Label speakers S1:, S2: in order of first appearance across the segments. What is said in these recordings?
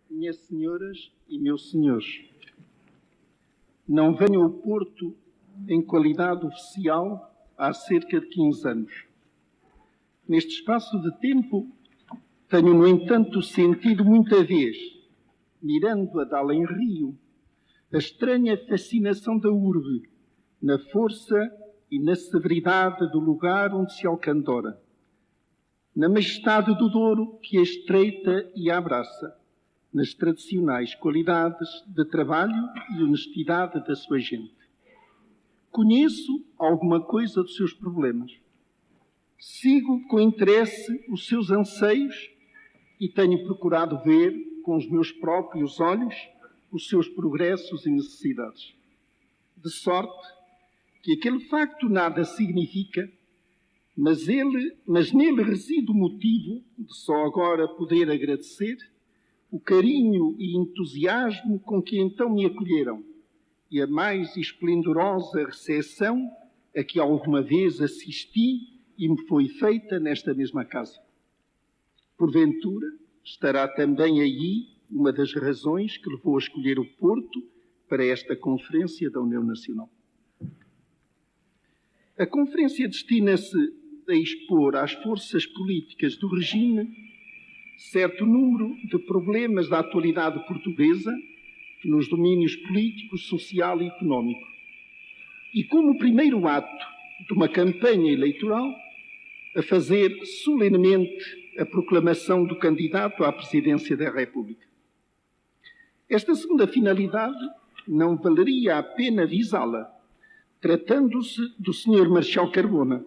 S1: Minhas senhoras e meus senhores, não venho ao Porto em qualidade oficial há cerca de 15 anos. Neste espaço de tempo, tenho, no entanto, sentido muita vez, mirando-a de além rio, a estranha fascinação da urbe, na força e na severidade do lugar onde se alcandora, na majestade do Douro que a estreita e a abraça, nas tradicionais qualidades de trabalho e honestidade da sua gente. Conheço alguma coisa dos seus problemas. Sigo com interesse os seus anseios e tenho procurado ver com os meus próprios olhos os seus progressos e necessidades. De sorte que aquele facto nada significa, mas nele reside o motivo de só agora poder agradecer o carinho e entusiasmo com que então me acolheram e a mais esplendorosa recepção a que alguma vez assisti e me foi feita nesta mesma casa. Porventura, estará também aí uma das razões que levou a escolher o Porto para esta Conferência da União Nacional. A Conferência destina-se a expor às forças políticas do regime certo número de problemas da atualidade portuguesa nos domínios político, social e económico. E como primeiro ato de uma campanha eleitoral, a fazer solenemente a proclamação do candidato à presidência da República. Esta segunda finalidade não valeria a pena visá-la, tratando-se do Sr. Marechal Carbona,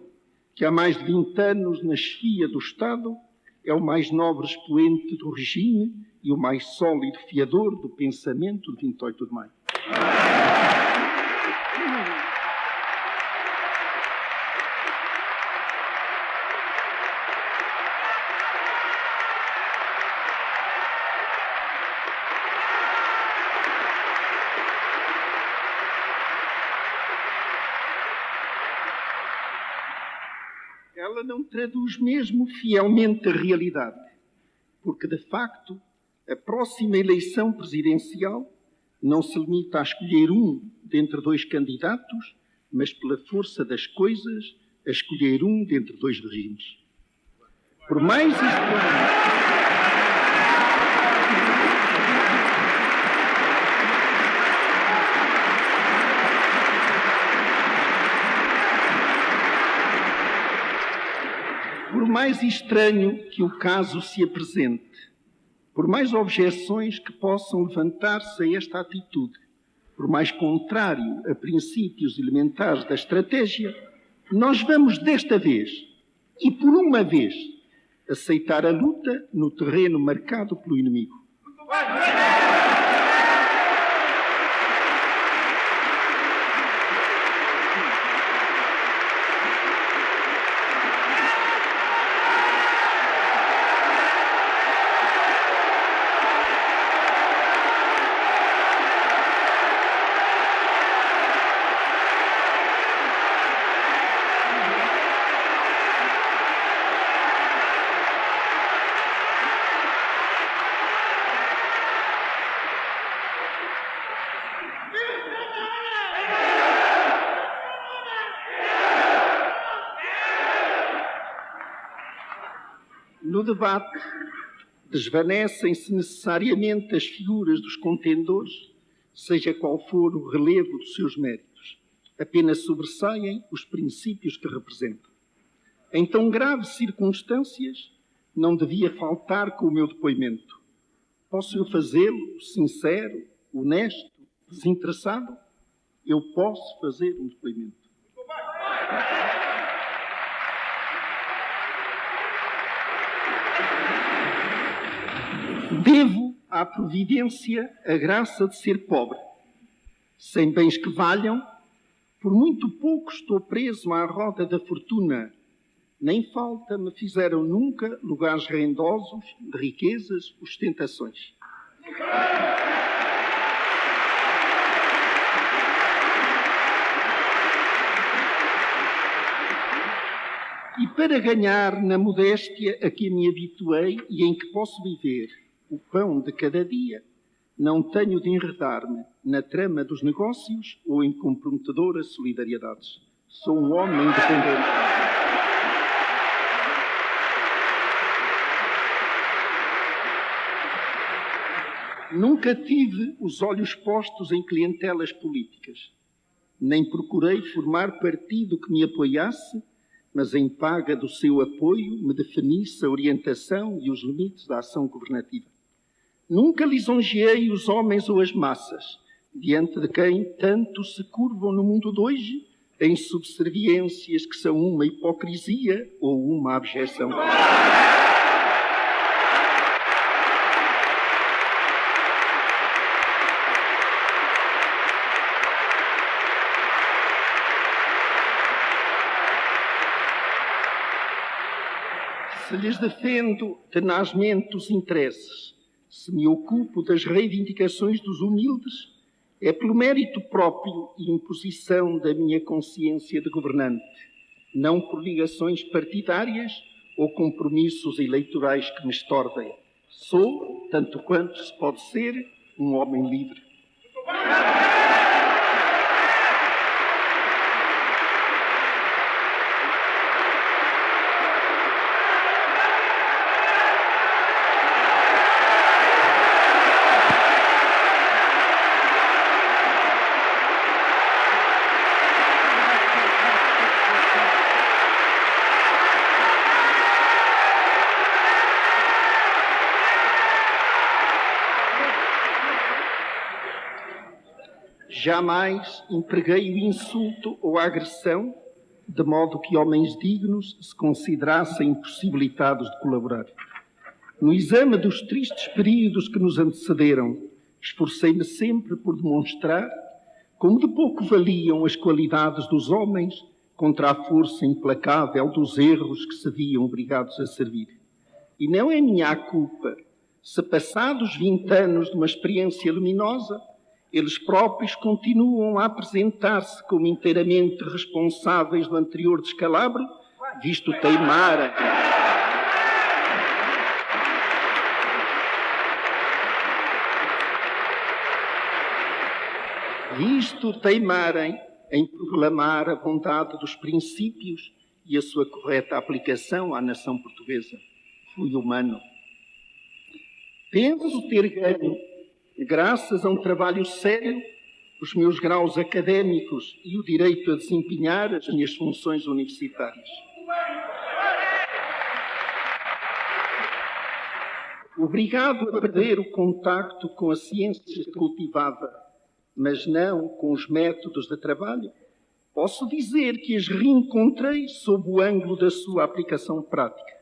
S1: que há mais de 20 anos na chefia do Estado é o mais nobre expoente do regime e o mais sólido fiador do pensamento de 28 de maio. Ela não traduz mesmo fielmente a realidade, porque, de facto, a próxima eleição presidencial não se limita a escolher um dentre dois candidatos, mas, pela força das coisas, a escolher um dentre dois regimes. Por mais estranho que o caso se apresente, por mais objeções que possam levantar-se a esta atitude, por mais contrário a princípios elementares da estratégia, nós vamos desta vez, e por uma vez, aceitar a luta no terreno marcado pelo inimigo. No debate, desvanecem-se necessariamente as figuras dos contendores, seja qual for o relevo dos seus méritos. Apenas sobressaem os princípios que representam. Em tão graves circunstâncias, não devia faltar com o meu depoimento. Posso eu fazê-lo sincero, honesto, desinteressado? Eu posso fazer um depoimento. Devo à providência a graça de ser pobre. Sem bens que valham, por muito pouco estou preso à roda da fortuna. Nem falta me fizeram nunca lugares rendosos de riquezas, ostentações. E para ganhar na modéstia a que me habituei e em que posso viver, o pão de cada dia, não tenho de enredar-me na trama dos negócios ou em comprometedoras solidariedades. Sou um homem independente. Nunca tive os olhos postos em clientelas políticas, nem procurei formar partido que me apoiasse, mas em paga do seu apoio me definisse a orientação e os limites da ação governativa. Nunca lisonjeei os homens ou as massas, diante de quem tanto se curvam no mundo de hoje, em subserviências que são uma hipocrisia ou uma abjeção. Se lhes defendo tenazmente os interesses, se me ocupo das reivindicações dos humildes, é pelo mérito próprio e imposição da minha consciência de governante, não por ligações partidárias ou compromissos eleitorais que me estordem. Sou, tanto quanto se pode ser, um homem livre. Jamais empreguei o insulto ou a agressão, de modo que homens dignos se considerassem impossibilitados de colaborar. No exame dos tristes períodos que nos antecederam, esforcei-me sempre por demonstrar como de pouco valiam as qualidades dos homens contra a força implacável dos erros que se viam obrigados a servir. E não é minha culpa se, passados 20 anos de uma experiência luminosa, eles próprios continuam a apresentar-se como inteiramente responsáveis do anterior descalabro, visto teimarem. Em proclamar a bondade dos princípios e a sua correta aplicação à nação portuguesa. Fui humano. Penso ter ganho, graças a um trabalho sério, os meus graus académicos e o direito a desempenhar as minhas funções universitárias. Obrigado a perder o contacto com a ciência que cultivava, mas não com os métodos de trabalho, posso dizer que as reencontrei sob o ângulo da sua aplicação prática.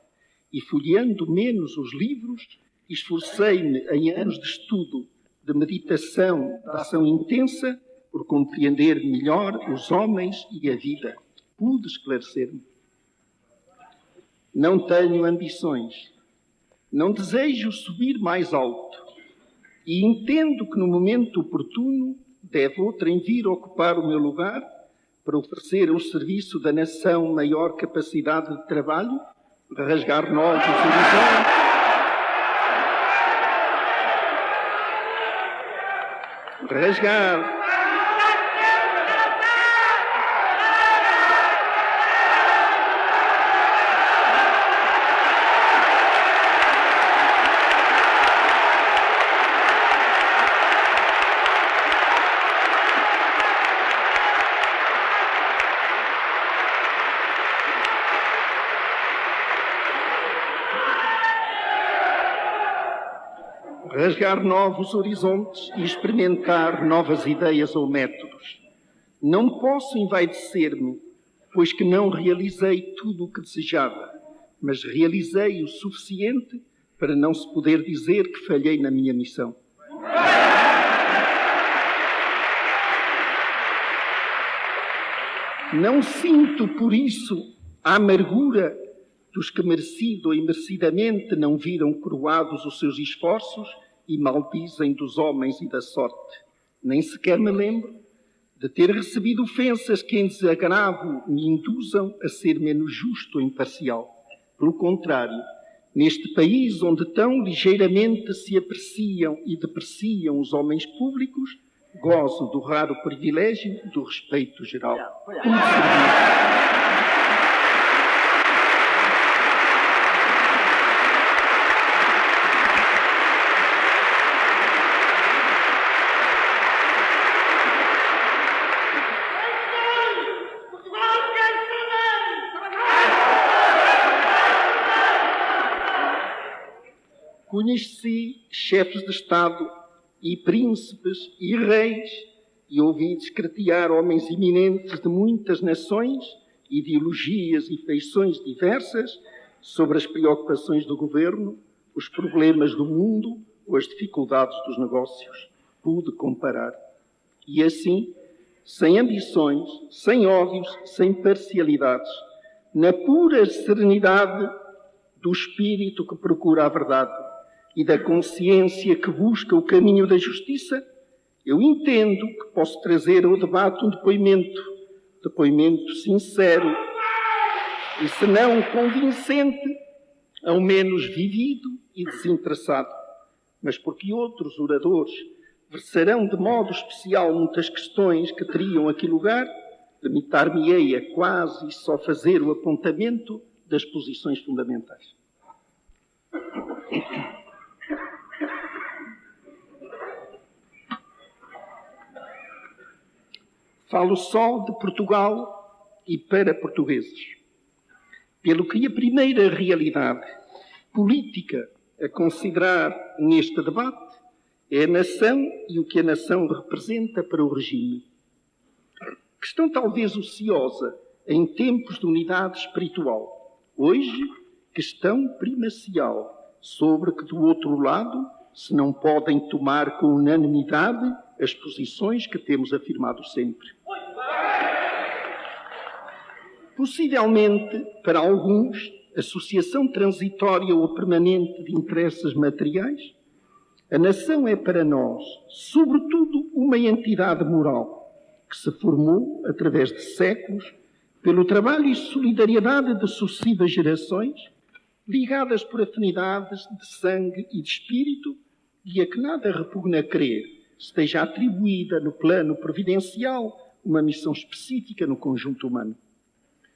S1: E folheando menos os livros, esforcei-me em anos de estudo, de meditação, de ação intensa, por compreender melhor os homens e a vida. Pude esclarecer-me. Não tenho ambições. Não desejo subir mais alto. E entendo que no momento oportuno deve outrem vir ocupar o meu lugar para oferecer ao serviço da nação maior capacidade de trabalho, de rasgar novos horizontes, rasgar novos horizontes e experimentar novas ideias ou métodos. Não posso envaidecer-me, pois que não realizei tudo o que desejava, mas realizei o suficiente para não se poder dizer que falhei na minha missão. Não sinto, por isso, a amargura dos que merecido ou imerecidamente não viram coroados os seus esforços e maldizem dos homens e da sorte. Nem sequer me lembro de ter recebido ofensas que em desagravo me induzam a ser menos justo ou imparcial. Pelo contrário, Neste país onde tão ligeiramente se apreciam e depreciam os homens públicos, gozo do raro privilégio do respeito geral. Conheci chefes de Estado e príncipes e reis e ouvi descretear homens eminentes de muitas nações, ideologias e feições diversas sobre as preocupações do governo, os problemas do mundo ou as dificuldades dos negócios. Pude comparar. E assim, sem ambições, sem ódios, sem parcialidades, na pura serenidade do espírito que procura a verdade e da consciência que busca o caminho da justiça, eu entendo que posso trazer ao debate um depoimento sincero e, se não convincente, ao menos vivido e desinteressado. Mas porque outros oradores versarão de modo especial muitas questões que teriam aqui lugar, limitar-me-ei a quase só fazer o apontamento das posições fundamentais. Falo só de Portugal e para portugueses. Pelo que a primeira realidade política a considerar neste debate é a nação e o que a nação representa para o regime. Questão talvez ociosa em tempos de unidade espiritual. Hoje, questão primacial sobre que do outro lado se não podem tomar com unanimidade as posições que temos afirmado sempre. Possivelmente, para alguns, associação transitória ou permanente de interesses materiais, a nação é para nós, sobretudo, uma entidade moral que se formou, através de séculos, pelo trabalho e solidariedade de sucessivas gerações, ligadas por afinidades de sangue e de espírito, e a que nada repugna crer esteja atribuída no plano providencial uma missão específica no conjunto humano.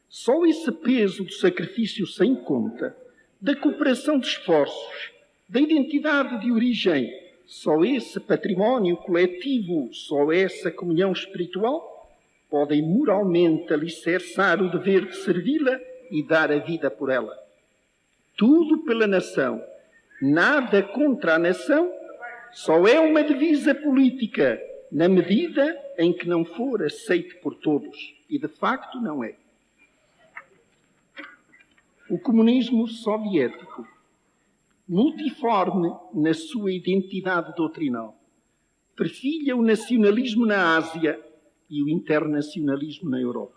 S1: Só esse peso do sacrifício sem conta, da cooperação de esforços, da identidade de origem, só esse património coletivo, só essa comunhão espiritual, podem moralmente alicerçar o dever de servi-la e dar a vida por ela. Tudo pela nação, nada contra a nação, só é uma divisa política na medida em que não for aceite por todos. E de facto não é. O comunismo soviético, multiforme na sua identidade doutrinal, perfilha o nacionalismo na Ásia e o internacionalismo na Europa.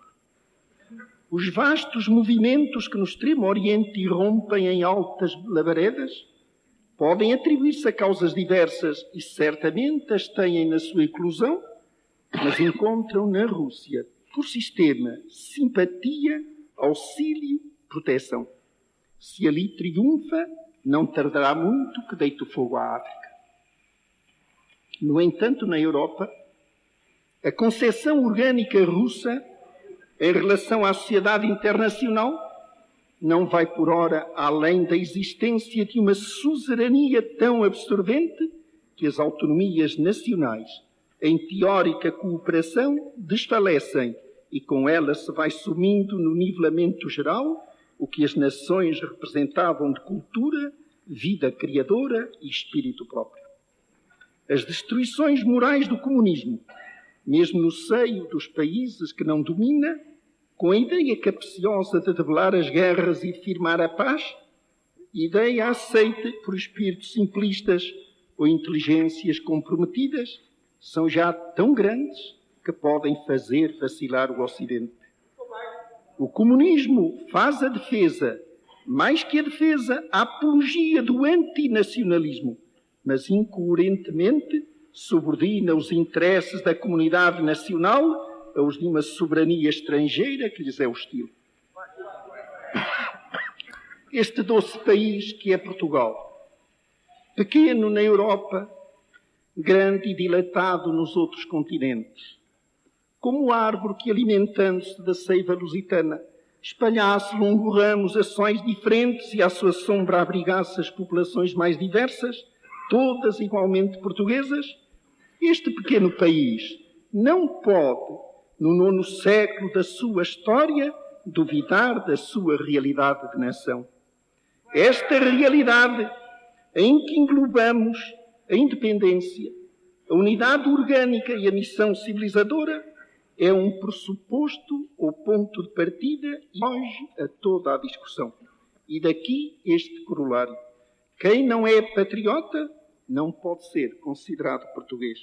S1: Os vastos movimentos que no Extremo Oriente irrompem em altas labaredas podem atribuir-se a causas diversas e certamente as têm na sua eclosão, mas encontram na Rússia, por sistema, simpatia, auxílio, proteção. Se ali triunfa, não tardará muito que deite o fogo à África. No entanto, na Europa, a concepção orgânica russa em relação à sociedade internacional não vai por ora além da existência de uma suzerania tão absorvente que as autonomias nacionais, em teórica cooperação, desfalecem e com ela se vai sumindo no nivelamento geral o que as nações representavam de cultura, vida criadora e espírito próprio. As destruições morais do comunismo, mesmo no seio dos países que não domina, com a ideia capciosa de debelar as guerras e firmar a paz, ideia aceita por espíritos simplistas ou inteligências comprometidas, são já tão grandes que podem fazer vacilar o Ocidente. O comunismo faz a defesa, mais que a defesa, a apologia do antinacionalismo, mas incoerentemente subordina os interesses da comunidade nacional aos de uma soberania estrangeira que lhes é hostil. este doce país que é Portugal. Pequeno na Europa, grande e dilatado nos outros continentes. Como árvore que, alimentando-se da seiva lusitana, espalhasse longo ramos, ações diferentes e à sua sombra abrigasse as populações mais diversas, todas igualmente portuguesas, este pequeno país não pode, no 9º século da sua história, duvidar da sua realidade de nação. Esta realidade em que englobamos a independência, a unidade orgânica e a missão civilizadora é um pressuposto ou ponto de partida e hoje a toda a discussão. E daqui este corolário. Quem não é patriota não pode ser considerado português.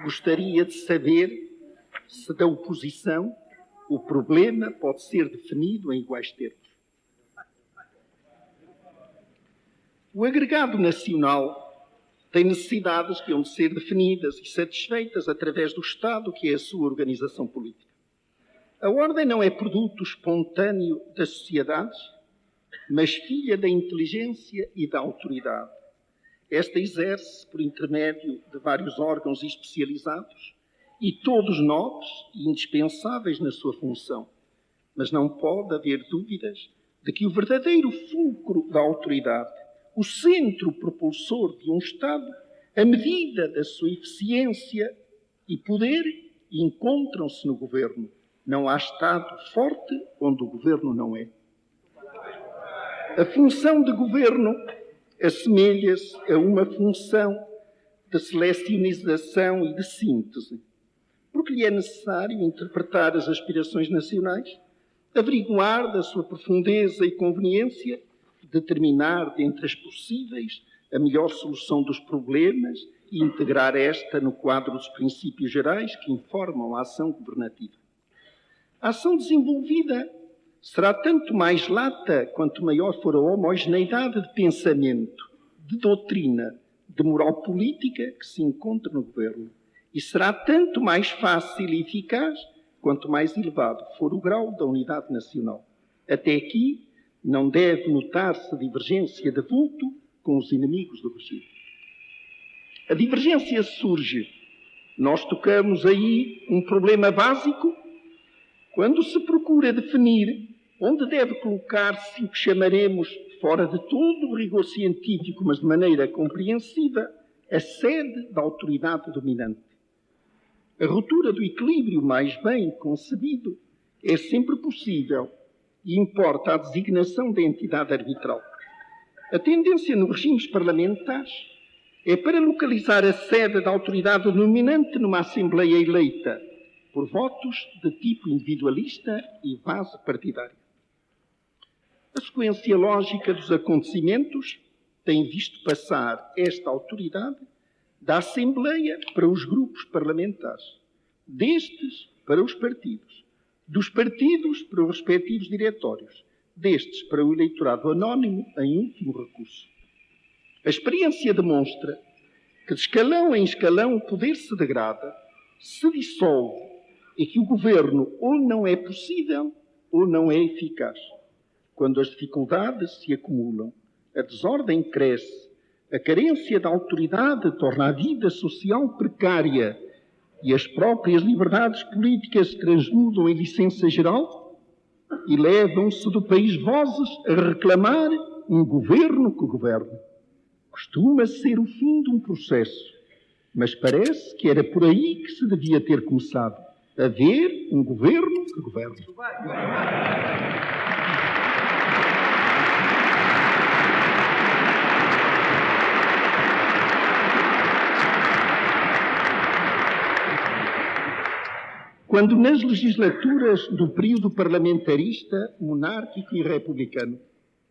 S1: Gostaria de saber se da oposição o problema pode ser definido em iguais termos. O agregado nacional tem necessidades que hão de ser definidas e satisfeitas através do Estado, que é a sua organização política. A ordem não é produto espontâneo das sociedades, mas filha da inteligência e da autoridade. Esta exerce por intermédio de vários órgãos especializados e todos nobres e indispensáveis na sua função. Mas não pode haver dúvidas de que o verdadeiro fulcro da autoridade, o centro propulsor de um Estado, a medida da sua eficiência e poder, encontram-se no governo. Não há Estado forte onde o governo não é. A função de governo assemelha-se a uma função de selecionização e de síntese, porque lhe é necessário interpretar as aspirações nacionais, averiguar da sua profundeza e conveniência, determinar dentre as possíveis a melhor solução dos problemas e integrar esta no quadro dos princípios gerais que informam a ação governativa. A ação desenvolvida será tanto mais lata quanto maior for a homogeneidade de pensamento, de doutrina, de moral política que se encontra no governo. E será tanto mais fácil e eficaz quanto mais elevado for o grau da unidade nacional. Até aqui não deve notar-se divergência de vulto com os inimigos do regime. A divergência surge. Nós tocamos aí um problema básico quando se procura definir onde deve colocar-se o que chamaremos, fora de todo o rigor científico, mas de maneira compreensiva, a sede da autoridade dominante. A ruptura do equilíbrio mais bem concebido é sempre possível e importa a designação da entidade arbitral. A tendência nos regimes parlamentares é para localizar a sede da autoridade dominante numa Assembleia eleita por votos de tipo individualista e base partidária. A sequência lógica dos acontecimentos tem visto passar esta autoridade da Assembleia para os grupos parlamentares, destes para os partidos, dos partidos para os respectivos diretórios, destes para o eleitorado anónimo em último recurso. A experiência demonstra que de escalão em escalão o poder se degrada, se dissolve e que o governo ou não é possível ou não é eficaz. Quando as dificuldades se acumulam, a desordem cresce, a carência da autoridade torna a vida social precária e as próprias liberdades políticas se transmudam em licença geral e levam-se do país vozes a reclamar um governo que governe. Costuma ser o fim de um processo, mas parece que era por aí que se devia ter começado. Haver um governo que governe. Quando nas legislaturas do período parlamentarista, monárquico e republicano,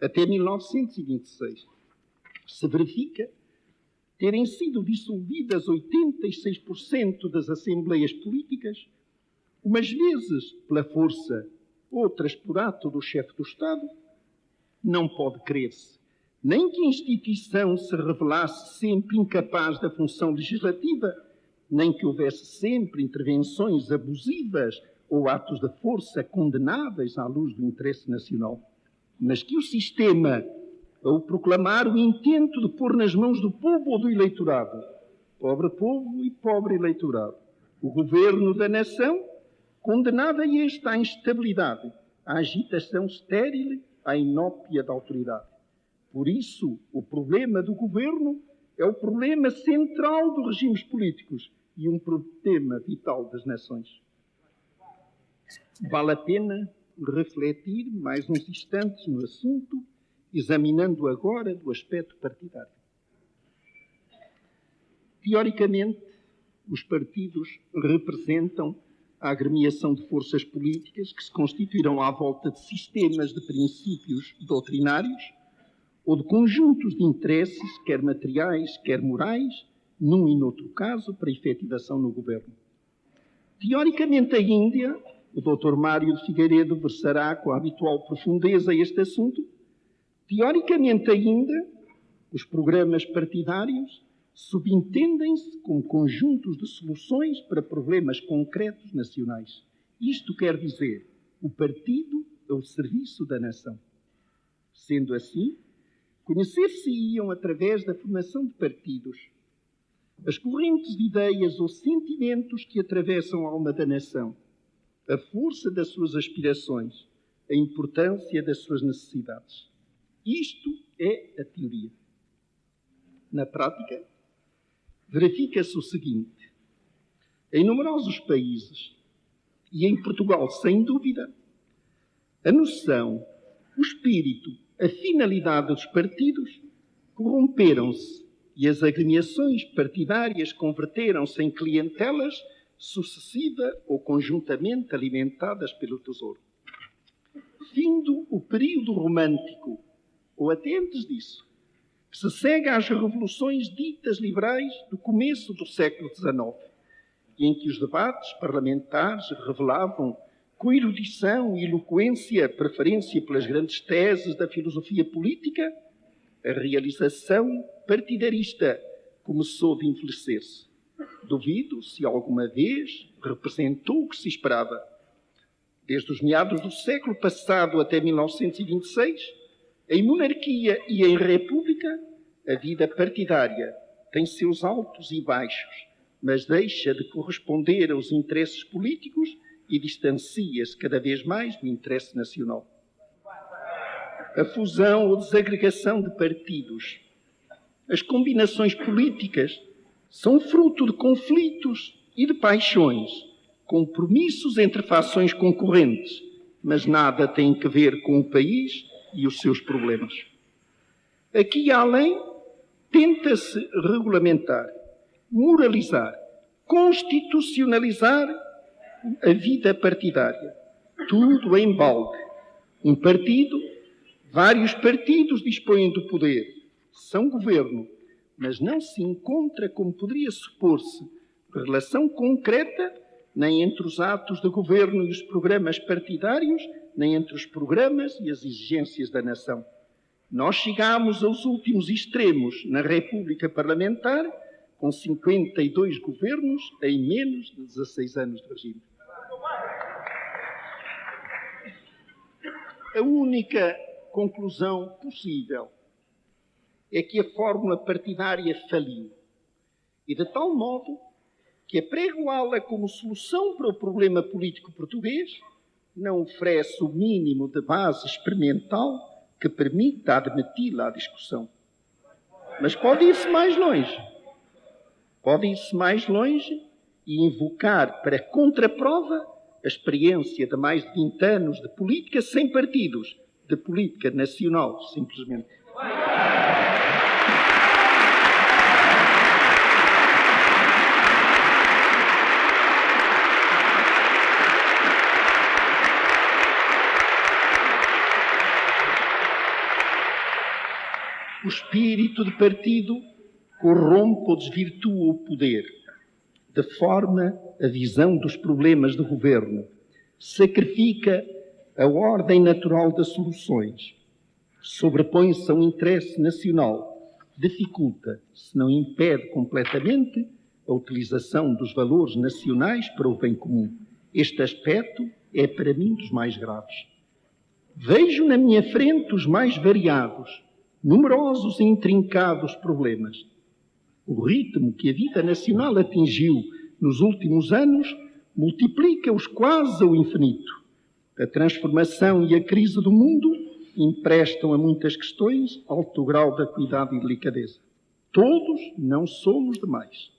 S1: até 1926, se verifica terem sido dissolvidas 86% das assembleias políticas, umas vezes pela força, outras por ato do chefe do Estado, não pode crer-se nem que a instituição se revelasse sempre incapaz da função legislativa, nem que houvesse sempre intervenções abusivas ou atos de força condenáveis à luz do interesse nacional, mas que o sistema, ao proclamar o intento de pôr nas mãos do povo ou do eleitorado, pobre povo e pobre eleitorado, o governo da nação, condenava este à instabilidade, à agitação estéril, à inópia da autoridade. Por isso, o problema do governo é o problema central dos regimes políticos e um problema vital das nações. Vale a pena refletir mais uns instantes no assunto, examinando agora do aspecto partidário. Teoricamente, os partidos representam a agremiação de forças políticas que se constituirão à volta de sistemas de princípios doutrinários ou de conjuntos de interesses, quer materiais, quer morais, num e noutro caso, para efetivação no governo. Teoricamente ainda, o Dr. Mário de Figueiredo versará com a habitual profundeza este assunto, teoricamente ainda, os programas partidários subentendem-se como conjuntos de soluções para problemas concretos nacionais. Isto quer dizer, o partido ao serviço da nação. Sendo assim, conhecer-se-iam através da formação de partidos as correntes de ideias ou sentimentos que atravessam a alma da nação, a força das suas aspirações, a importância das suas necessidades. Isto é a teoria. Na prática, verifica-se o seguinte: em numerosos países, e em Portugal sem dúvida, a noção, o espírito, a finalidade dos partidos corromperam-se e as agremiações partidárias converteram-se em clientelas sucessiva ou conjuntamente alimentadas pelo tesouro. Findo o período romântico, ou até antes disso, que se segue às revoluções ditas liberais do começo do século XIX, e em que os debates parlamentares revelavam com erudição e eloquência preferência pelas grandes teses da filosofia política, a realização partidarista começou de envelhecer-se. Duvido se alguma vez representou o que se esperava. Desde os meados do século passado até 1926, em monarquia e em república, a vida partidária tem seus altos e baixos, mas deixa de corresponder aos interesses políticos e distancia-se cada vez mais do interesse nacional. A fusão ou desagregação de partidos, as combinações políticas, são fruto de conflitos e de paixões, compromissos entre fações concorrentes, mas nada tem a ver com o país e os seus problemas. Aqui e além, tenta-se regulamentar, moralizar, constitucionalizar a vida partidária. Tudo em balde. Um partido, vários partidos dispõem do poder, são governo, mas não se encontra, como poderia supor-se, relação concreta nem entre os atos de governo e os programas partidários, nem entre os programas e as exigências da nação. Nós chegámos aos últimos extremos na República Parlamentar, com 52 governos em menos de 16 anos de regime. A única conclusão possível é que a fórmula partidária faliu, e de tal modo que apregoá-la como solução para o problema político português não oferece o mínimo de base experimental que permita admiti-la à discussão. Mas pode ir-se mais longe. Pode ir-se mais longe e invocar para contraprova a experiência de mais de 20 anos de política sem partidos, de política nacional, simplesmente. O espírito de partido corrompe ou desvirtua o poder, de forma a visão dos problemas do governo, sacrifica a ordem natural das soluções, sobrepõe-se a um interesse nacional, dificulta, se não impede completamente, a utilização dos valores nacionais para o bem comum. Este aspecto é, para mim, dos mais graves. Vejo na minha frente os mais variados, numerosos e intrincados problemas. O ritmo que a vida nacional atingiu nos últimos anos multiplica-os quase ao infinito. A transformação e a crise do mundo emprestam a muitas questões alto grau de acuidade e delicadeza. Todos não somos demais.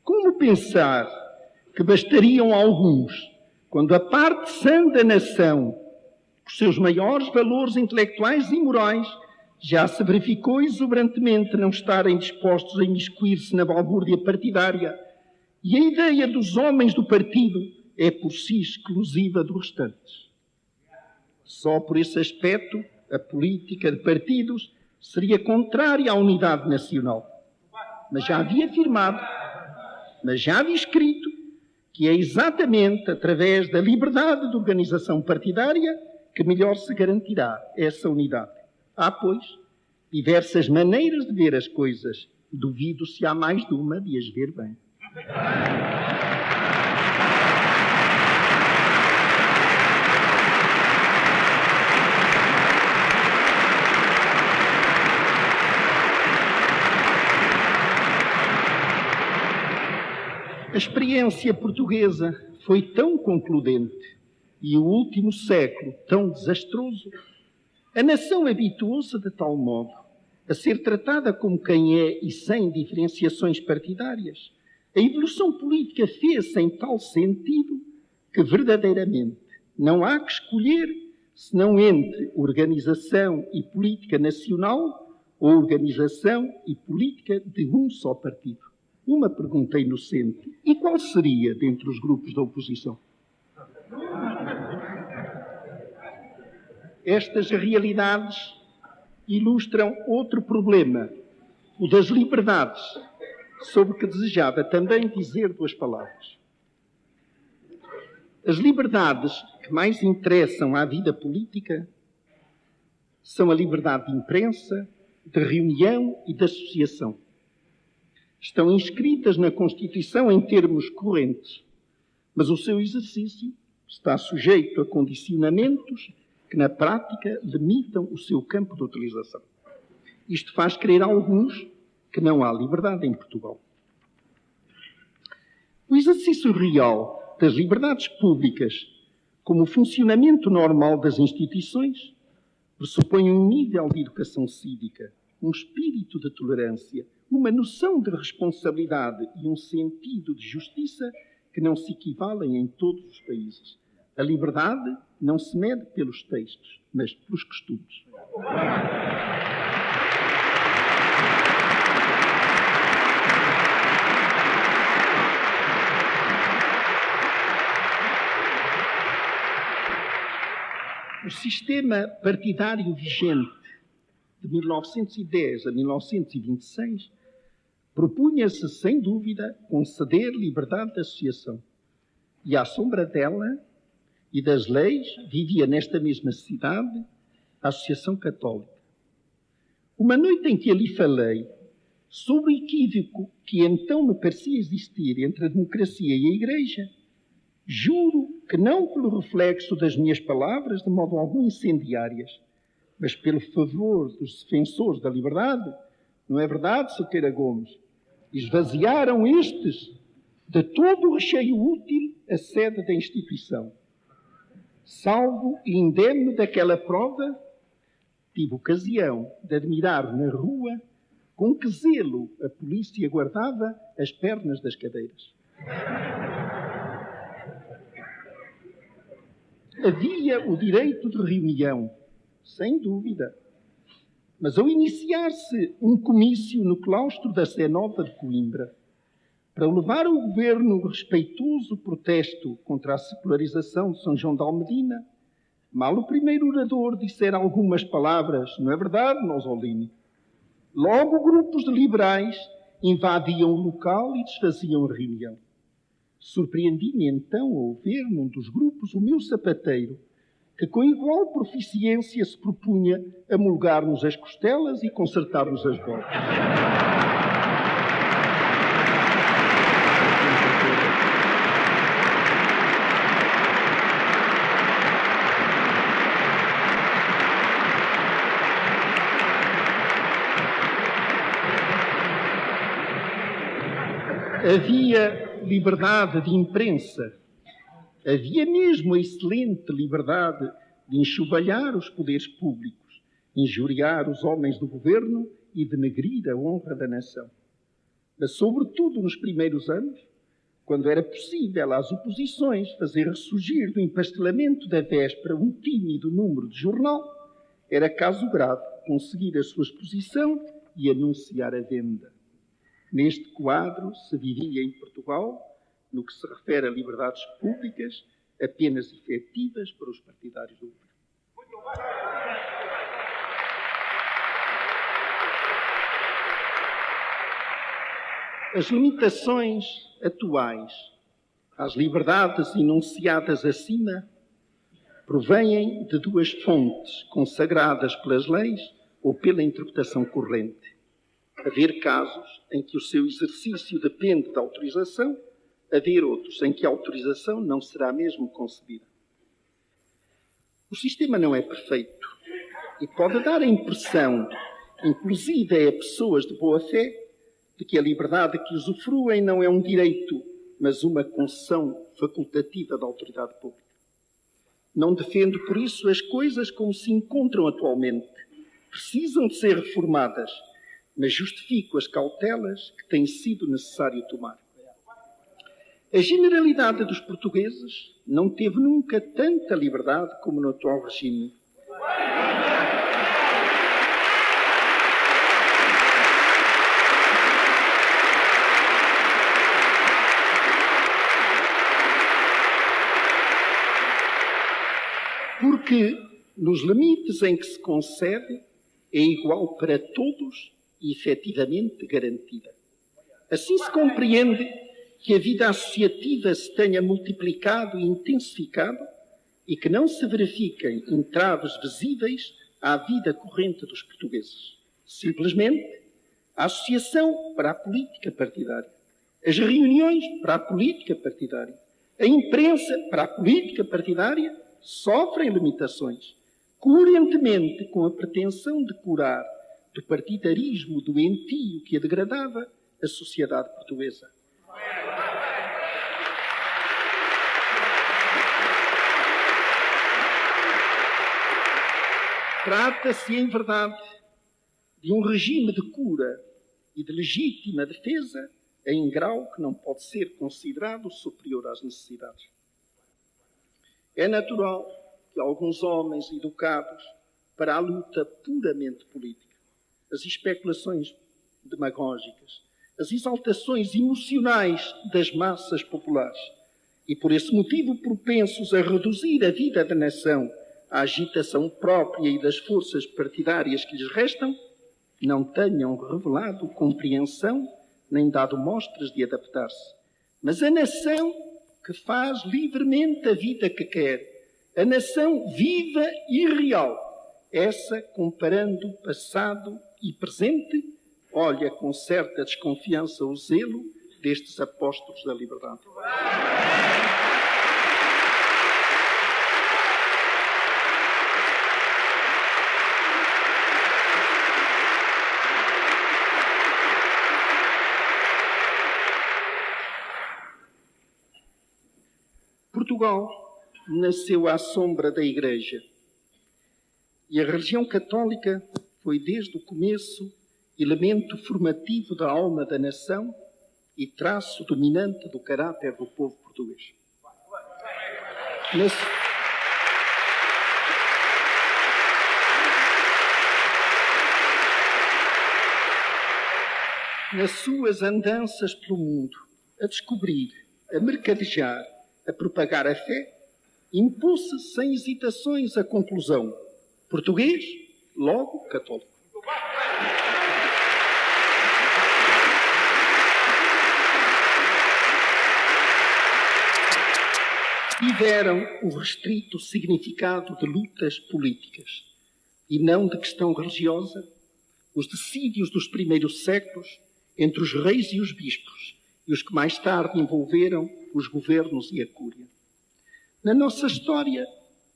S1: Como pensar que bastariam alguns, quando a parte sã da nação, os seus maiores valores intelectuais e morais, já se verificou exuberantemente não estarem dispostos a imiscuir-se na balbúrdia partidária, e a ideia dos homens do partido é por si exclusiva dos restantes. Só por esse aspecto, a política de partidos seria contrária à unidade nacional. Mas já havia afirmado, mas já havia escrito, que é exatamente através da liberdade de organização partidária que melhor se garantirá essa unidade. Há, pois, diversas maneiras de ver as coisas. Duvido se há mais de uma de as ver bem. A experiência portuguesa foi tão concludente e o último século tão desastroso. A nação habituou-se de tal modo a ser tratada como quem é e sem diferenciações partidárias. A evolução política fez-se em tal sentido que verdadeiramente não há que escolher senão entre organização e política nacional ou organização e política de um só partido. Uma pergunta inocente: e qual seria dentre os grupos da oposição? Estas realidades ilustram outro problema, o das liberdades, sobre que desejava também dizer duas palavras. As liberdades que mais interessam à vida política são a liberdade de imprensa, de reunião e de associação. Estão inscritas na Constituição em termos correntes, mas o seu exercício está sujeito a condicionamentos que, na prática, limitam o seu campo de utilização. Isto faz crer a alguns que não há liberdade em Portugal. O exercício real das liberdades públicas, como o funcionamento normal das instituições, pressupõe um nível de educação cívica, um espírito de tolerância, uma noção de responsabilidade e um sentido de justiça que não se equivalem em todos os países. A liberdade não se mede pelos textos, mas pelos costumes. O sistema partidário vigente de 1910 a 1926 propunha-se, sem dúvida, conceder liberdade de associação. E à sombra dela e das leis vivia nesta mesma cidade a Associação Católica. Uma noite em que ali falei sobre o equívoco que então me parecia existir entre a democracia e a Igreja, juro que não pelo reflexo das minhas palavras, de modo algum incendiárias, mas pelo favor dos defensores da liberdade, não é verdade, Cerqueira Gomes? Esvaziaram estes de todo o recheio útil a sede da instituição. Salvo e indemne daquela prova, tive ocasião de admirar na rua com que zelo a polícia guardava as pernas das cadeiras. Havia o direito de reunião, sem dúvida. Mas ao iniciar-se um comício no claustro da Sé Nova de Coimbra, para levar ao governo respeitoso protesto contra a secularização de São João de Almedina, mal o primeiro orador dissera algumas palavras, não é verdade, Nosolini? Logo grupos de liberais invadiam o local e desfaziam a reunião. Surpreendi-me então ao ver num dos grupos o meu sapateiro, que com igual proficiência se propunha a molgar-nos as costelas e consertar-nos as botas. Havia liberdade de imprensa. Havia mesmo a excelente liberdade de enxovalhar os poderes públicos, injuriar os homens do governo e denegrir a honra da nação. Mas, sobretudo nos primeiros anos, quando era possível às oposições fazer ressurgir do empastelamento da véspera um tímido número de jornal, era caso grave conseguir a sua exposição e anunciar a venda. Neste quadro se vivia em Portugal, no que se refere a liberdades públicas, apenas efetivas para os partidários do governo. As limitações atuais às liberdades enunciadas acima provêm de duas fontes consagradas pelas leis ou pela interpretação corrente. Haver casos em que o seu exercício depende da autorização, haver outros em que a autorização não será mesmo concedida. O sistema não é perfeito e pode dar a impressão, inclusive a pessoas de boa fé, de que a liberdade que usufruem não é um direito, mas uma concessão facultativa da autoridade pública. Não defendo, por isso, as coisas como se encontram atualmente. Precisam de ser reformadas, mas justifico as cautelas que tem sido necessário tomar. A generalidade dos portugueses não teve nunca tanta liberdade como no atual regime. Porque, nos limites em que se concede, é igual para todos e efetivamente garantida. Assim se compreende que a vida associativa se tenha multiplicado e intensificado e que não se verifiquem entraves visíveis à vida corrente dos portugueses. Simplesmente, a associação para a política partidária, as reuniões para a política partidária, a imprensa para a política partidária sofrem limitações, coerentemente com a pretensão de curar do partidarismo doentio que a degradava a sociedade portuguesa. Trata-se, em verdade, de um regime de cura e de legítima defesa em grau que não pode ser considerado superior às necessidades. É natural que alguns homens educados para a luta puramente política, as especulações demagógicas, as exaltações emocionais das massas populares e, por esse motivo, propensos a reduzir a vida da nação à agitação própria e das forças partidárias que lhes restam, não tenham revelado compreensão nem dado mostras de adaptar-se. Mas a nação que faz livremente a vida que quer, a nação viva e real, essa, comparando passado e presente, olha com certa desconfiança o zelo destes apóstolos da liberdade. Portugal nasceu à sombra da Igreja e a religião católica foi desde o começo elemento formativo da alma da nação e traço dominante do caráter do povo português. Nas suas andanças pelo mundo, a descobrir, a mercadejar, a propagar a fé, impôs-se sem hesitações a conclusão: português, logo católico. tiveram o restrito significado de lutas políticas e não de questão religiosa, os decídios dos primeiros séculos entre os reis e os bispos e os que mais tarde envolveram os governos e a cúria. Na nossa história,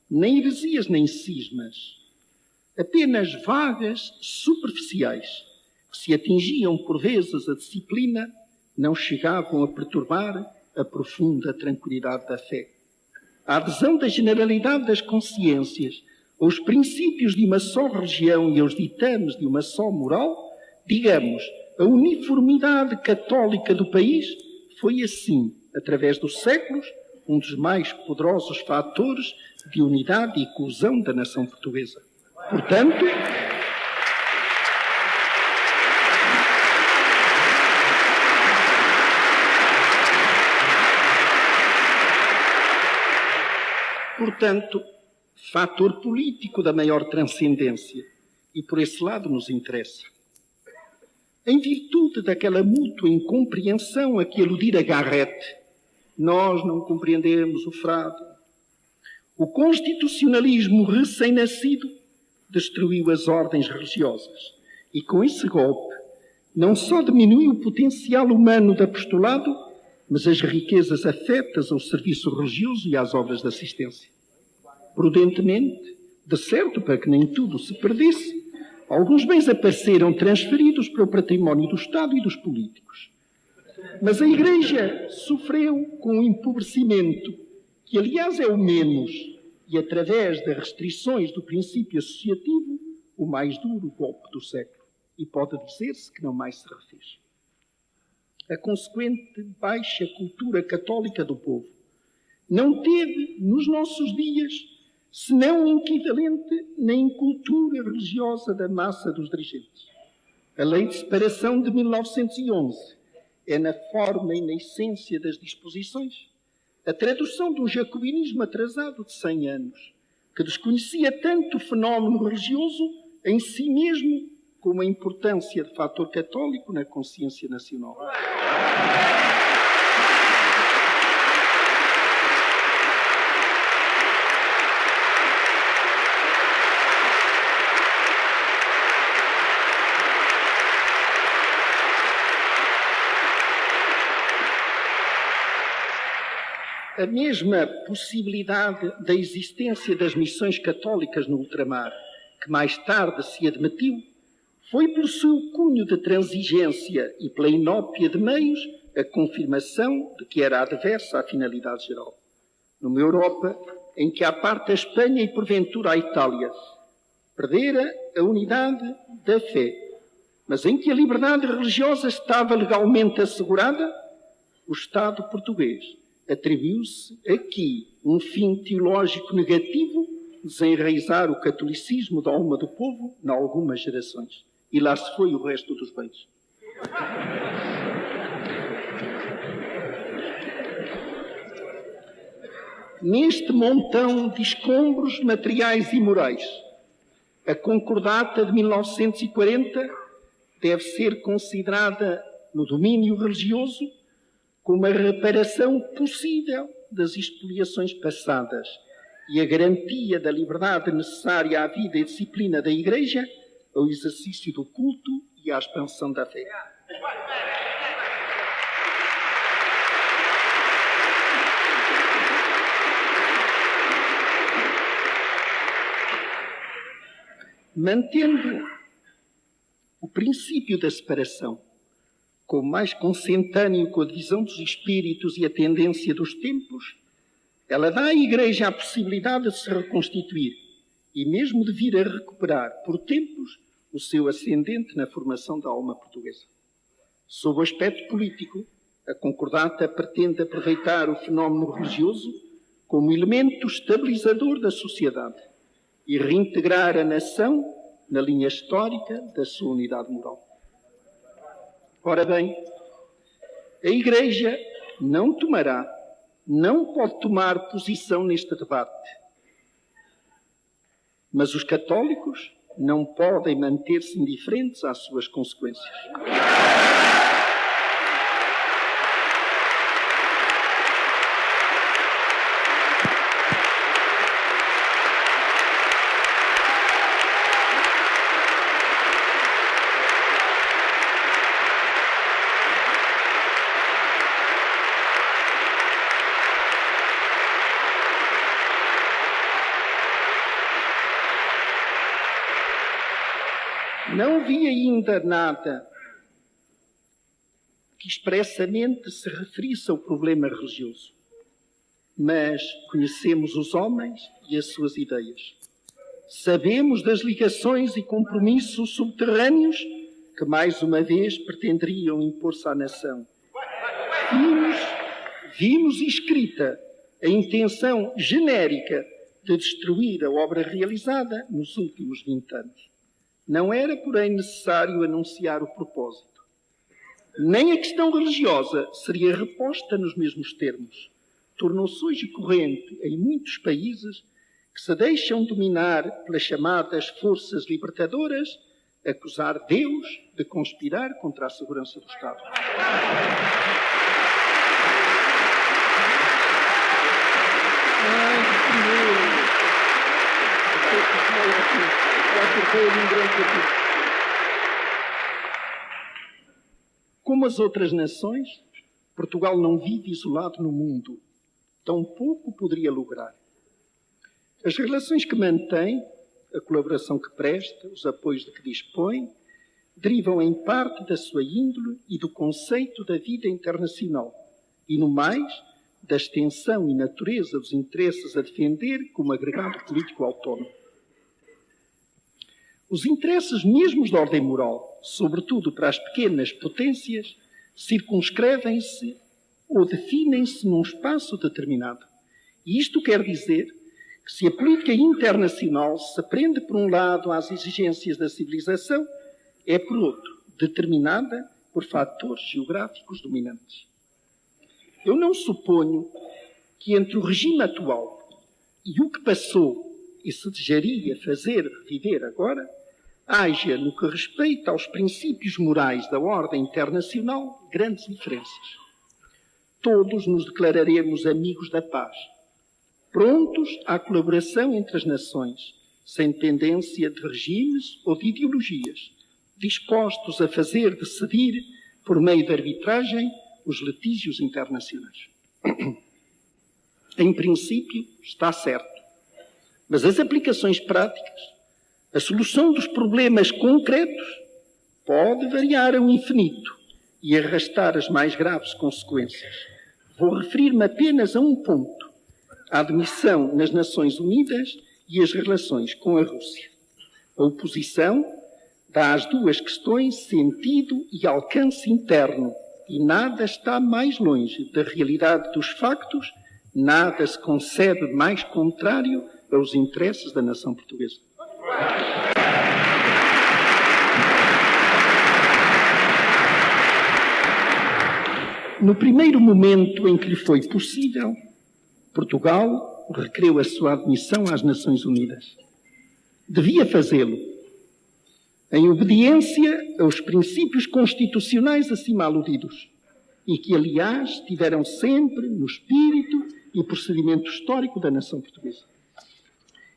S1: nem heresias nem cismas, apenas vagas superficiais, que se atingiam por vezes a disciplina, não chegavam a perturbar a profunda tranquilidade da fé. A adesão da generalidade das consciências aos princípios de uma só religião e aos ditames de uma só moral, digamos, a uniformidade católica do país, foi assim, através dos séculos, um dos mais poderosos fatores de unidade e coesão da nação portuguesa. Portanto, fator político da maior transcendência, e por esse lado nos interessa. Em virtude daquela mútua incompreensão a que aludira Garrett, nós não compreendemos o frade. O constitucionalismo recém-nascido destruiu as ordens religiosas e, com esse golpe, não só diminuiu o potencial humano do apostolado, mas as riquezas afetas ao serviço religioso e às obras de assistência. Prudentemente, de certo, para que nem tudo se perdesse, alguns bens apareceram transferidos para o património do Estado e dos políticos. Mas a Igreja sofreu com um empobrecimento, que aliás é o menos, e através das restrições do princípio associativo, o mais duro golpe do século. E pode dizer-se que não mais se refez. A consequente baixa cultura católica do povo não teve, nos nossos dias, senão um equivalente na incultura religiosa da massa dos dirigentes. A Lei de Separação de 1911 é, na forma e na essência das disposições, a tradução de um jacobinismo atrasado de 100 anos, que desconhecia tanto o fenómeno religioso em si mesmo como a importância de fator católico na consciência nacional. A mesma possibilidade da existência das missões católicas no ultramar, que mais tarde se admitiu, foi pelo seu cunho de transigência e pela inópia de meios a confirmação de que era adversa à finalidade geral. Numa Europa em que, à parte da Espanha e porventura a Itália, perdera a unidade da fé, mas em que a liberdade religiosa estava legalmente assegurada, o Estado português atribuiu-se aqui um fim teológico negativo, desenraizar o catolicismo da alma do povo em algumas gerações. E lá se foi o resto dos bens. Neste montão de escombros materiais e morais, a Concordata de 1940 deve ser considerada, no domínio religioso, como a reparação possível das expoliações passadas e a garantia da liberdade necessária à vida e disciplina da Igreja, ao exercício do culto e à expansão da fé. Mantendo o princípio da separação como mais consentâneo com a divisão dos espíritos e a tendência dos tempos, ela dá à Igreja a possibilidade de se reconstituir e mesmo de vir a recuperar, por tempos, o seu ascendente na formação da alma portuguesa. Sob o aspecto político, a Concordata pretende aproveitar o fenómeno religioso como elemento estabilizador da sociedade e reintegrar a nação na linha histórica da sua unidade moral. Ora bem, a Igreja não pode tomar posição neste debate, mas os católicos não podem manter-se indiferentes às suas consequências. Não vi ainda nada que expressamente se referisse ao problema religioso, mas conhecemos os homens e as suas ideias. Sabemos das ligações e compromissos subterrâneos que, mais uma vez, pretenderiam impor-se à nação. Vimos escrita a intenção genérica de destruir a obra realizada nos últimos 20 anos. Não era, porém, necessário anunciar o propósito. Nem a questão religiosa seria reposta nos mesmos termos. Tornou-se hoje corrente em muitos países que se deixam dominar pelas chamadas forças libertadoras, acusar Deus de conspirar contra a segurança do Estado. Como as outras nações, Portugal não vive isolado no mundo. Tampouco poderia lograr. As relações que mantém, a colaboração que presta, os apoios de que dispõe, derivam em parte da sua índole e do conceito da vida internacional, e no mais, da extensão e natureza dos interesses a defender como agregado político autónomo. Os interesses mesmos de ordem moral, sobretudo para as pequenas potências, circunscrevem-se ou definem-se num espaço determinado. E isto quer dizer que se a política internacional se prende, por um lado, às exigências da civilização, é, por outro, determinada por fatores geográficos dominantes. Eu não suponho que entre o regime atual e o que passou e se desejaria fazer reviver agora, haja, no que respeita aos princípios morais da ordem internacional, grandes diferenças. Todos nos declararemos amigos da paz, prontos à colaboração entre as nações, sem dependência de regimes ou de ideologias, dispostos a fazer decidir, por meio da arbitragem, os litígios internacionais. Em princípio, está certo. Mas as aplicações práticas, a solução dos problemas concretos, pode variar ao infinito e arrastar as mais graves consequências. Vou referir-me apenas a um ponto: a admissão nas Nações Unidas e as relações com a Rússia. A oposição dá às duas questões sentido e alcance interno, e nada está mais longe da realidade dos factos, nada se concebe mais contrário aos interesses da nação portuguesa. No primeiro momento em que lhe foi possível, Portugal requereu a sua admissão às Nações Unidas. Devia fazê-lo, em obediência aos princípios constitucionais acima aludidos, e que, aliás, tiveram sempre no espírito e procedimento histórico da nação portuguesa.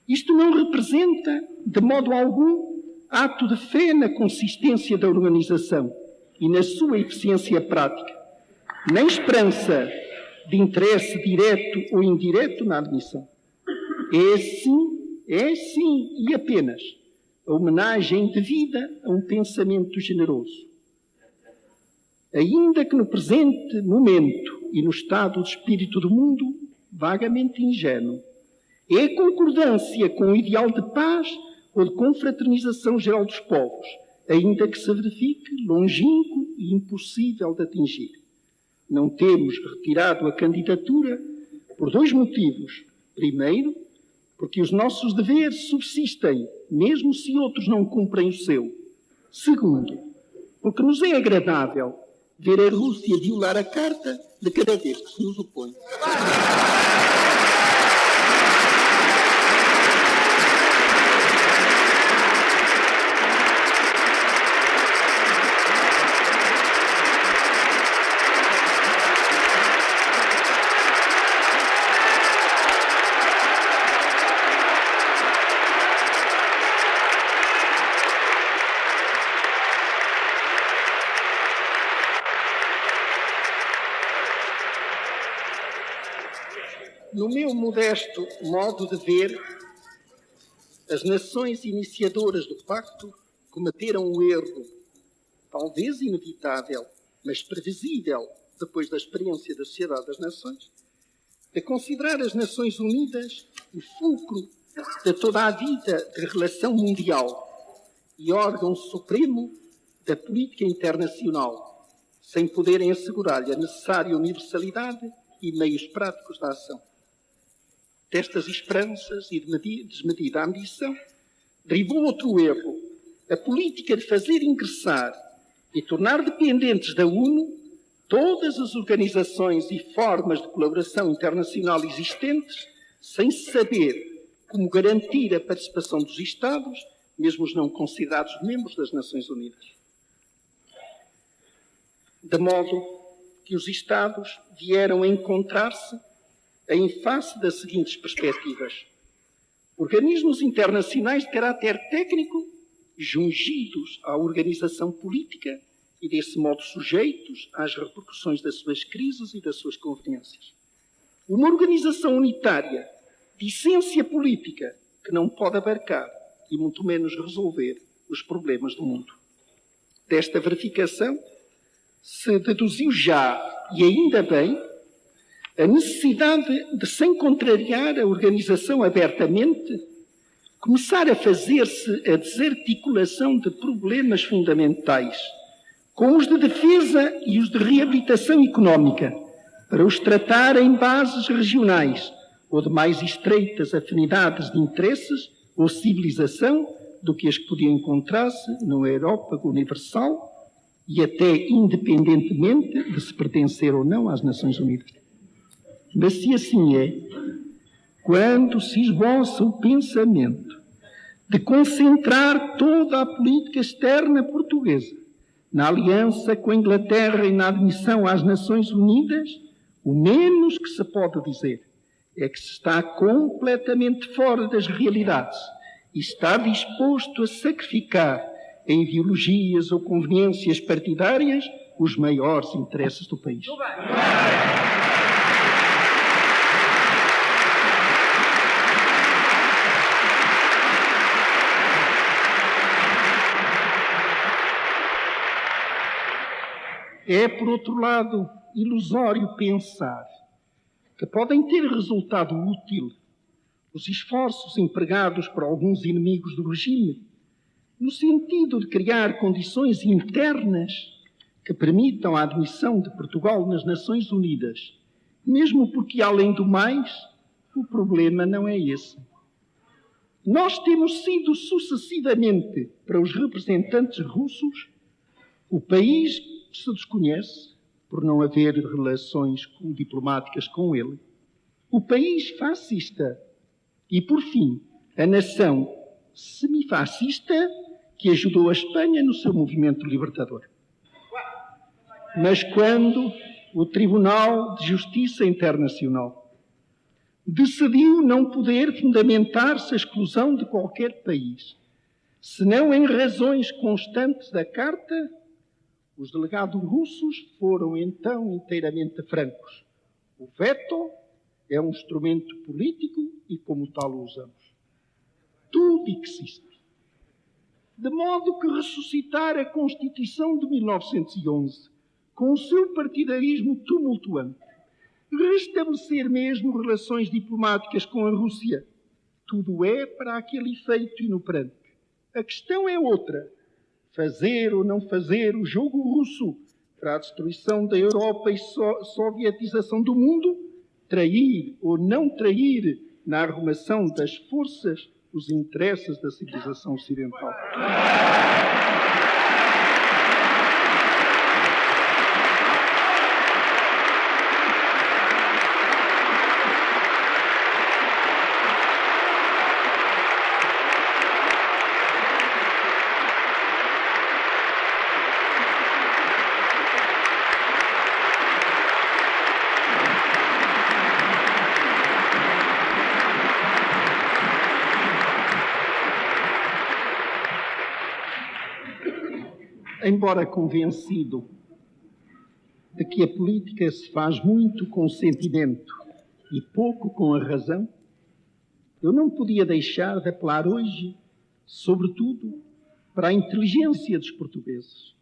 S1: Isto não representa, de modo algum, ato de fé na consistência da organização e na sua eficiência prática, nem esperança de interesse direto ou indireto na admissão. É sim e apenas a homenagem devida a um pensamento generoso. Ainda que no presente momento e no estado de espírito do mundo, vagamente ingênuo, é a concordância com o ideal de paz ou de confraternização geral dos povos, ainda que se verifique longínquo e impossível de atingir. Não temos retirado a candidatura por dois motivos. Primeiro, porque os nossos deveres subsistem, mesmo se outros não cumprem o seu. Segundo, porque nos é agradável ver a Rússia violar a carta de cada vez que se nos opõe. No meu modesto modo de ver, as nações iniciadoras do Pacto cometeram o erro, talvez inevitável, mas previsível, depois da experiência da Sociedade das Nações, de considerar as Nações Unidas o fulcro de toda a vida de relação mundial e órgão supremo da política internacional, sem poderem assegurar-lhe a necessária universalidade e meios práticos da ação. Destas esperanças e de desmedida ambição, derivou outro erro, a política de fazer ingressar e tornar dependentes da ONU todas as organizações e formas de colaboração internacional existentes, sem saber como garantir a participação dos Estados, mesmo os não considerados membros das Nações Unidas. De modo que os Estados vieram a encontrar-se em face das seguintes perspectivas: organismos internacionais de caráter técnico, jungidos à organização política e, desse modo, sujeitos às repercussões das suas crises e das suas conveniências. Uma organização unitária, de essência política, que não pode abarcar e muito menos resolver os problemas do mundo. Desta verificação se deduziu já, e ainda bem, a necessidade de, sem contrariar a organização abertamente, começar a fazer-se a desarticulação de problemas fundamentais, com os de defesa e os de reabilitação económica, para os tratar em bases regionais ou de mais estreitas afinidades de interesses ou civilização do que as que podiam encontrar-se numa Europa universal e até independentemente de se pertencer ou não às Nações Unidas. Mas se assim é, quando se esboça o pensamento de concentrar toda a política externa portuguesa na aliança com a Inglaterra e na admissão às Nações Unidas, o menos que se pode dizer é que se está completamente fora das realidades e está disposto a sacrificar em ideologias ou conveniências partidárias os maiores interesses do país. É, por outro lado, ilusório pensar que podem ter resultado útil os esforços empregados por alguns inimigos do regime, no sentido de criar condições internas que permitam a admissão de Portugal nas Nações Unidas, mesmo porque, além do mais, o problema não é esse. Nós temos sido sucessivamente, para os representantes russos, o país que se desconhece, por não haver relações diplomáticas com ele, o país fascista e, por fim, a nação semifascista que ajudou a Espanha no seu movimento libertador. Mas quando o Tribunal de Justiça Internacional decidiu não poder fundamentar-se a exclusão de qualquer país, senão em razões constantes da Carta, os delegados russos foram então inteiramente francos. O veto é um instrumento político e, como tal, o usamos. Tudo existe. De modo que ressuscitar a Constituição de 1911, com o seu partidarismo tumultuante, restabelecer mesmo relações diplomáticas com a Rússia, tudo é para aquele efeito inoperante. A questão é outra: fazer ou não fazer o jogo russo para a destruição da Europa e sovietização do mundo, trair ou não trair na arrumação das forças os interesses da civilização ocidental. Embora convencido de que a política se faz muito com o sentimento e pouco com a razão, eu não podia deixar de apelar hoje, sobretudo, para a inteligência dos portugueses,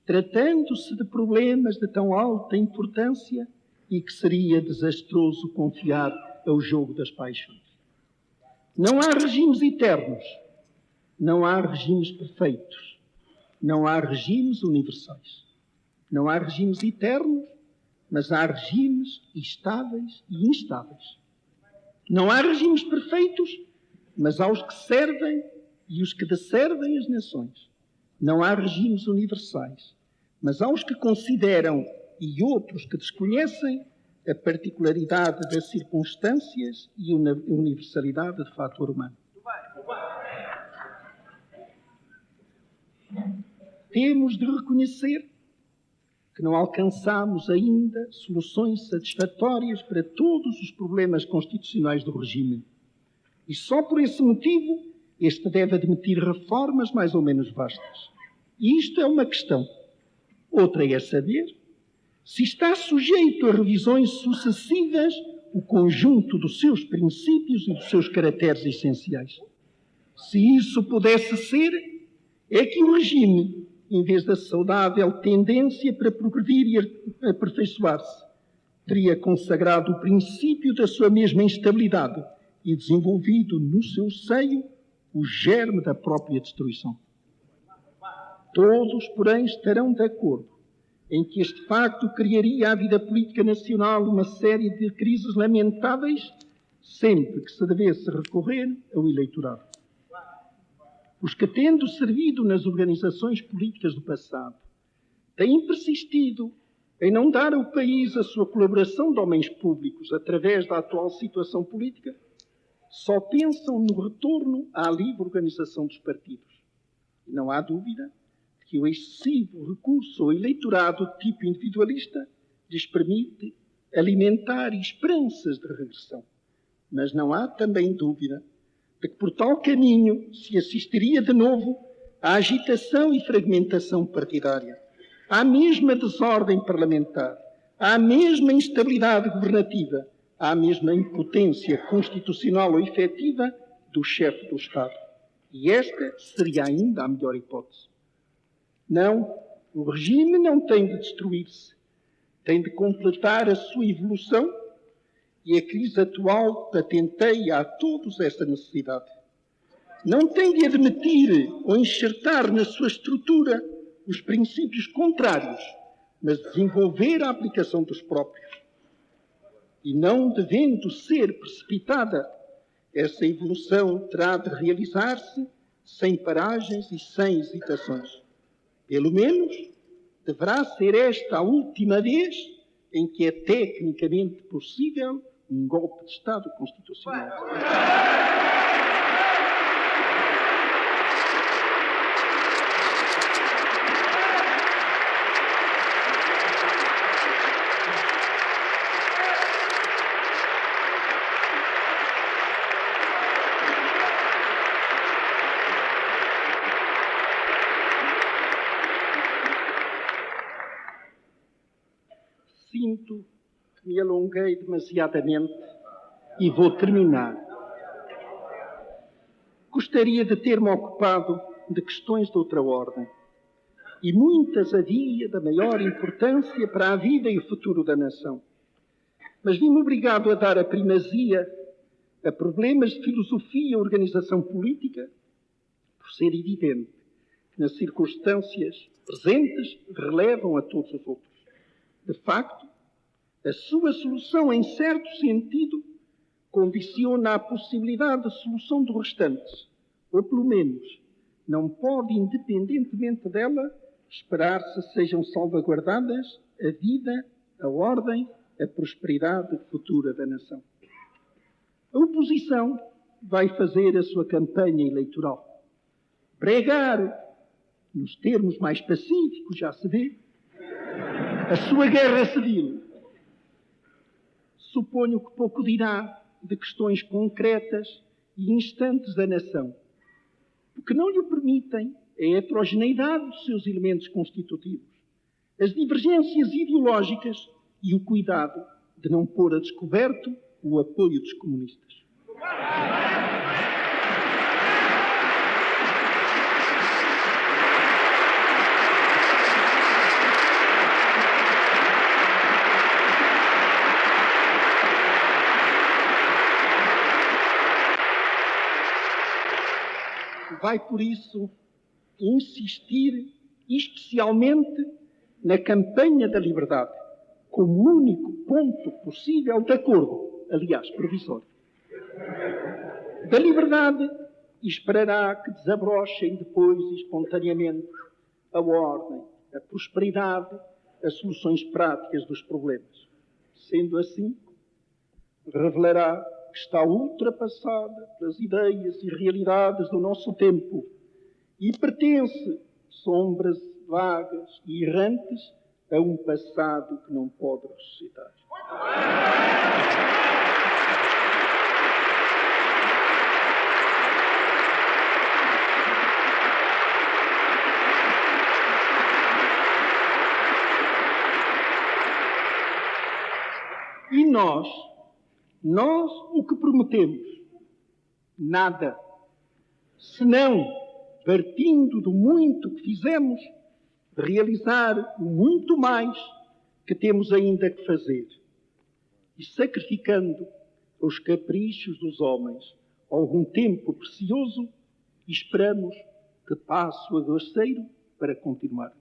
S1: tratando-se de problemas de tão alta importância e que seria desastroso confiar ao jogo das paixões. Não há regimes eternos, não há regimes perfeitos, não há regimes universais. Não há regimes eternos, mas há regimes estáveis e instáveis. Não há regimes perfeitos, mas há os que servem e os que desservem as nações. Não há regimes universais, mas há os que consideram e outros que desconhecem a particularidade das circunstâncias e a universalidade do fator humano. Temos de reconhecer que não alcançamos ainda soluções satisfatórias para todos os problemas constitucionais do regime. E só por esse motivo este deve admitir reformas mais ou menos vastas. E isto é uma questão. Outra é saber se está sujeito a revisões sucessivas o conjunto dos seus princípios e dos seus caracteres essenciais. Se isso pudesse ser, é que o regime, em vez da saudável tendência para progredir e aperfeiçoar-se, teria consagrado o princípio da sua mesma instabilidade e desenvolvido no seu seio o germe da própria destruição. Todos, porém, estarão de acordo em que este facto criaria à vida política nacional uma série de crises lamentáveis sempre que se devesse recorrer ao eleitorado. Os que, tendo servido nas organizações políticas do passado, têm persistido em não dar ao país a sua colaboração de homens públicos através da atual situação política, só pensam no retorno à livre organização dos partidos. E não há dúvida que o excessivo recurso ao eleitorado de tipo individualista lhes permite alimentar esperanças de regressão. Mas não há também dúvida de que por tal caminho se assistiria de novo à agitação e fragmentação partidária, à mesma desordem parlamentar, à mesma instabilidade governativa, à mesma impotência constitucional ou efetiva do chefe do Estado. E esta seria ainda a melhor hipótese. Não, o regime não tem de destruir-se, tem de completar a sua evolução. E a crise atual patenteia a todos essa necessidade. Não tem de admitir ou enxertar na sua estrutura os princípios contrários, mas desenvolver a aplicação dos próprios. E não devendo ser precipitada, essa evolução terá de realizar-se sem paragens e sem hesitações. Pelo menos, deverá ser esta a última vez em que é tecnicamente possível um golpe de Estado constitucional. Sinto que me alonguei demasiadamente e vou terminar. Gostaria de ter-me ocupado de questões de outra ordem. E muitas havia da maior importância para a vida e o futuro da nação. Mas vi-me obrigado a dar a primazia a problemas de filosofia e organização política, por ser evidente que nas circunstâncias presentes relevam a todos os outros. De facto, a sua solução, em certo sentido, condiciona a possibilidade de solução dos restantes, ou pelo menos não pode, independentemente dela, esperar-se sejam salvaguardadas a vida, a ordem, a prosperidade futura da nação. A oposição vai fazer a sua campanha eleitoral. Pregar, nos termos mais pacíficos, já se vê, a sua guerra civil. Suponho que pouco dirá de questões concretas e instantes da nação, porque não lhe permitem a heterogeneidade dos seus elementos constitutivos, as divergências ideológicas e o cuidado de não pôr a descoberto o apoio dos comunistas. vai, por isso, insistir especialmente na campanha da liberdade, como único ponto possível de acordo, aliás, provisório. Da liberdade esperará que desabrochem depois espontaneamente a ordem, a prosperidade, as soluções práticas dos problemas. Sendo assim, revelará que está ultrapassada pelas ideias e realidades do nosso tempo e pertence, sombras vagas e errantes, a um passado que não pode ressuscitar. E nós o que prometemos? Nada. Senão, partindo do muito que fizemos, realizar o muito mais que temos ainda que fazer. E sacrificando os caprichos dos homens algum tempo precioso, esperamos que passe o aguaceiro para continuar.